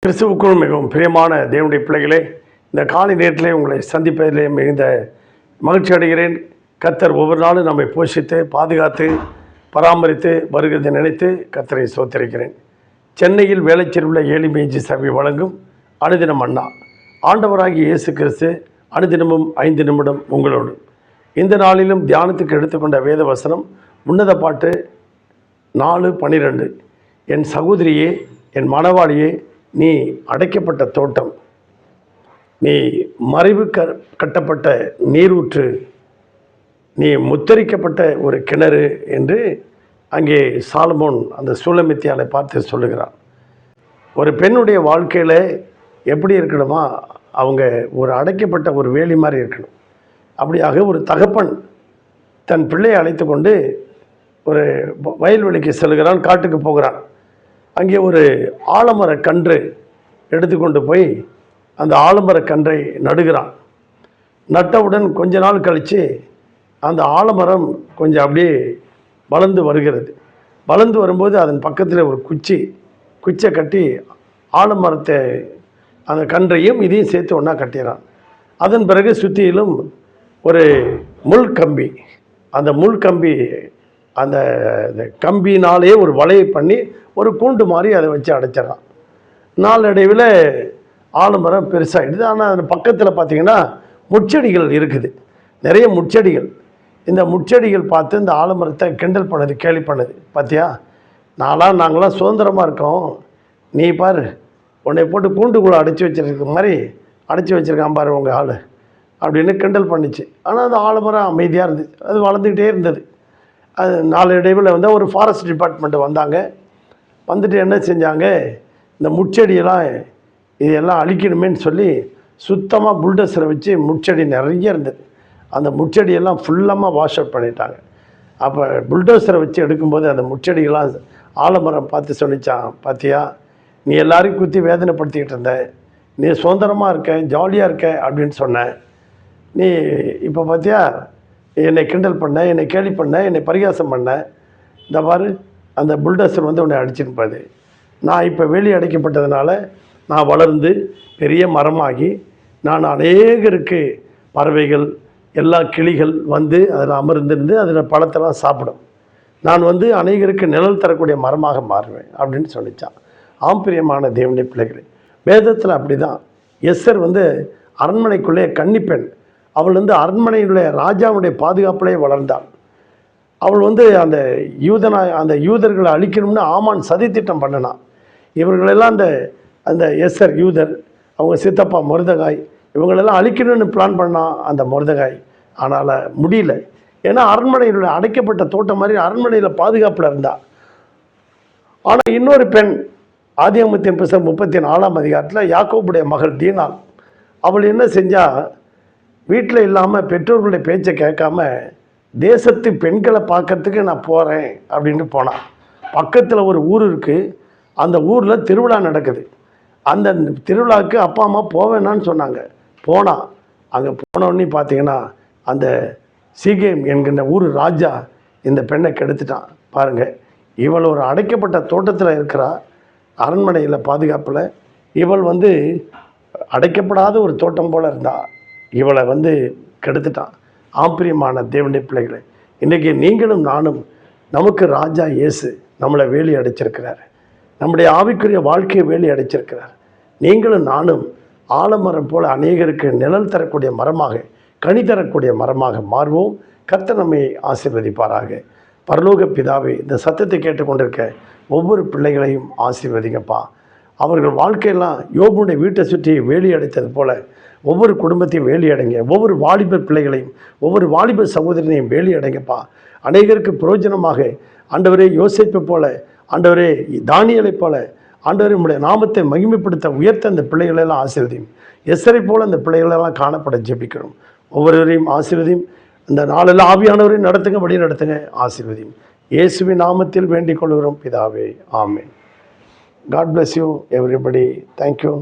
கிறிஸ்துவுக்குள் மிகவும் பிரியமான தேவனுடைய பிள்ளைகளே, இந்த காலை நேரத்திலே உங்களை சந்திப்பதிலே மிகுந்த மகிழ்ச்சி அடைகிறேன். கர்த்தர் ஒவ்வொரு நாளும் நம்மை போஷித்து பாதுகாத்து பராமரித்து வருகிறதை நினைத்து கர்த்தரை சோத்தரிக்கிறேன். சென்னையில் வேலைச்சேரி உள்ள ஏலிமேஜி சபை வழங்கும் அனுதினம் அண்ணா. ஆண்டவராகிய இயேசு கிறிஸ்து அனுதினமும் 5 நிமிடம் உங்களோடு. இந்த நாளிலும் தியானத்துக்கு எடுத்துக்கொண்ட வேத வசனம் உன்னத பாட்டு 4:12. என் சகோதரியே, என் மணவாளியே, நீ அடைக்கப்பட்ட தோட்டம், நீ மறைவு கட்டப்பட்ட நீரூற்று, நீ முத்தரிக்கப்பட்ட ஒரு கிணறு என்று அங்கே சாலமோன் அந்த சூலமித்தியாலை பார்த்து சொல்லுகிறான். ஒரு பெண்ணுடைய வாழ்க்கையில் எப்படி இருக்கணுமா, அவங்க ஒரு அடைக்கப்பட்ட ஒரு வேலி மாதிரி இருக்கணும். அப்படியாக ஒரு தகப்பன் தன் பிள்ளையை அழைத்து கொண்டு ஒரு வயல்வெளிக்கு செல்கிறான், காட்டுக்கு போகிறான். அங்கே ஒரு ஆலமர கன்று எடுத்துக்கொண்டு போய் அந்த ஆலமர கன்றை நடுகிறான். நட்டவுடன் கொஞ்ச நாள் கழித்து அந்த ஆலமரம் கொஞ்சம் அப்படியே வளர்ந்து வருகிறது. வளர்ந்து வரும்போது அதன் பக்கத்தில் ஒரு குச்சை கட்டி ஆலமரத்தை அந்த கன்றையும் இதையும் சேர்த்து ஒன்றா கட்டிடுறான். அதன் பிறகு சுற்றிலும் ஒரு முள்கம்பி, அந்த முள்கம்பி அந்த கம்பினாலே ஒரு வலையை பண்ணி ஒரு கூண்டு மாதிரி அதை வச்சு அடைச்சிடறான். நாளடைவில் ஆலமரம் பெருசாகிடுது. ஆனால் அது பக்கத்தில் பார்த்திங்கன்னா முட்செடிகள் இருக்குது, நிறைய முட்செடிகள். இந்த முட்செடிகள் பார்த்து இந்த ஆலமரத்தை கிண்டல் பண்ணது, கேலி பண்ணது. பார்த்தியா, நாங்களாம் சுதந்திரமாக இருக்கோம், நீ பாரு உன்னை போட்டு கூண்டுக்குள்ளே அடைச்சி வச்சுருக்க மாதிரி அடைச்சி வச்சுருக்கான் பாரு உங்கள் ஆள் அப்படின்னு கிண்டல் பண்ணிச்சு. ஆனால் அந்த ஆலமரம் அமைதியாக இருந்துச்சு, அது வளர்ந்துக்கிட்டே இருந்தது. அது நாளடைவில் வந்து ஒரு ஃபாரஸ்ட் டிபார்ட்மெண்ட்டு வந்தாங்க. வந்துட்டு என்ன செஞ்சாங்க, இந்த முட்செடியெல்லாம் இதெல்லாம் அழிக்கணுமேன்னு சொல்லி சுத்தமாக புல்டோசரை வச்சு முட்செடி நிறைய இருந்தது, அந்த முட்செடியெல்லாம் ஃபுல்லாக வாஷ் அவுட் பண்ணிட்டாங்க. அப்போ புல்டோசரை வச்சு எடுக்கும்போது அந்த முட்செடிகள்லாம் ஆலமரம் பார்த்து சொல்லிச்சான், பார்த்தியா, நீ எல்லாரையும் குத்தி வேதனைப்படுத்திக்கிட்டு இருந்த, நீ சுதந்திரமாக இருக்க, ஜாலியாக இருக்க அப்படின்னு சொன்னேன். நீ இப்போ பார்த்தியா என்னை கிண்டல் பண்ண, என்னை கேலி பண்ண, என்னை பரிகாசம் பண்ண. இந்த பாரு அந்த புல்டோசர் வந்து உன்னை அடிச்சிருப்பாது. நான் இப்போ வேலி அடைக்கப்பட்டதுனால நான் வளர்ந்து பெரிய மரமாகி நான் அநேகருக்கு பறவைகள் எல்லா கிளிகள் வந்து அதில் அமர்ந்திருந்து அதில் பழத்தெல்லாம் சாப்பிடும். நான் வந்து அநேகருக்கு நிழல் தரக்கூடிய மரமாக மாறுவேன் அப்படின்னு சொல்லித்தான். ஆம்பிரியமான தேவனுடைய பிள்ளைகளே, வேதத்தில் அப்படி தான். எஸ்தர் வந்து அரண்மனைக்குள்ளே கன்னிப்பெண். அவள் வந்து அரண்மனையினுடைய ராஜாவுடைய பாதுகாப்பிலே வளர்ந்தாள். அவள் வந்து அந்த யூதர்களை அழிக்கணும்னு ஆமான் சதித்திட்டம் பண்ணினான். இவர்களெல்லாம் அந்த எஸ்தர் யூதர், அவங்க சித்தப்பா மொர்தெகாய், இவங்களெல்லாம் அழிக்கணும்னு பிளான் பண்ணான் அந்த மொர்தெகாய். ஆனால் முடியல. ஏன்னா அரண்மனையினுடைய அடைக்கப்பட்ட தோட்டம் மாதிரி அரண்மனையில் பாதுகாப்பில் இருந்தாள். ஆனால் இன்னொரு பெண், ஆதியாகமத்தின் புத்தகம் 34ஆம் அதிகாரத்தில் யாக்கோபுடைய மகள் தீனாள், அவள் என்ன செஞ்சா, வீட்டில் இல்லாமல் பெற்றோர்களுடைய பேச்சை கேட்காம தேசத்து பெண்களை பார்க்கறதுக்கு நான் போகிறேன் அப்படின்னு போனான். பக்கத்தில் ஒரு ஊர் இருக்குது, அந்த ஊரில் திருவிழா நடக்குது. அந்த திருவிழாவுக்கு அப்பா அம்மா போவேனான்னு சொன்னாங்க. போனான். அங்கே போனோடனே பார்த்தீங்கன்னா அந்த சீகேம் என்கின்ற ஊர் ராஜா இந்த பெண்ணை கெடுத்துட்டான். பாருங்கள், இவள் ஒரு அடைக்கப்பட்ட தோட்டத்தில் இருக்கிறா, அரண்மனையில் பாதுகாப்பில். இவள் வந்து அடைக்கப்படாத ஒரு தோட்டம் போல் இருந்தா, இவளை வந்து கெடுத்துட்டான். ஆம்பிரியமான தேவனுடைய பிள்ளைகளை, இன்றைக்கி நீங்களும் நானும், நமக்கு ராஜா இயேசு நம்மளை வேலி அடைச்சிருக்கிறார், நம்முடைய ஆவிக்குரிய வாழ்க்கையை வேலி அடைச்சிருக்கிறார். நீங்களும் நானும் ஆலமரம் போல் அநேகருக்கு நிழல் தரக்கூடிய மரமாக, கனி தரக்கூடிய மரமாக மாறுவோம். கர்த்தர் நம்மை ஆசீர்வதிப்பாராக. பரலோக பிதாவே, இந்த சத்தத்தை கேட்டுக்கொண்டிருக்க ஒவ்வொரு பிள்ளைகளையும் ஆசீர்வதிங்கப்பா. அவர்கள் வாழ்க்கையெல்லாம் யோபுடைய வீட்டை சுற்றி வேலி அடைத்தது போல் ஒவ்வொரு குடும்பத்தையும் வேலி அடைங்க. ஒவ்வொரு வாலிபர் பிள்ளைகளையும், ஒவ்வொரு வாலிபர் சகோதரனையும் வேலி அடைங்கப்பா. அநேகருக்கு பிரயோஜனமாக, ஆண்டவரே யோசேப்பை போல, ஆண்டவரே தானியலை போல, ஆண்டவரே உம்முடைய நாமத்தை மகிமைப்படுத்த உயர்த்த அந்த பிள்ளைகளெல்லாம் ஆசீர்வதியும். எஸ்தரை போல் அந்த பிள்ளைகளெல்லாம் காணப்பட ஜெபிக்கிறோம். ஒவ்வொருவரையும் ஆசீர்வதியும். இந்த நாளெல்லாம் ஆவியானவரையும் நடத்துங்க, வழி நடத்துங்க, ஆசீர்வதியும். இயேசுவின் நாமத்தில் வேண்டிக் கொள்கிறோம் பிதாவே, ஆமென். God bless you everybody. Thank you.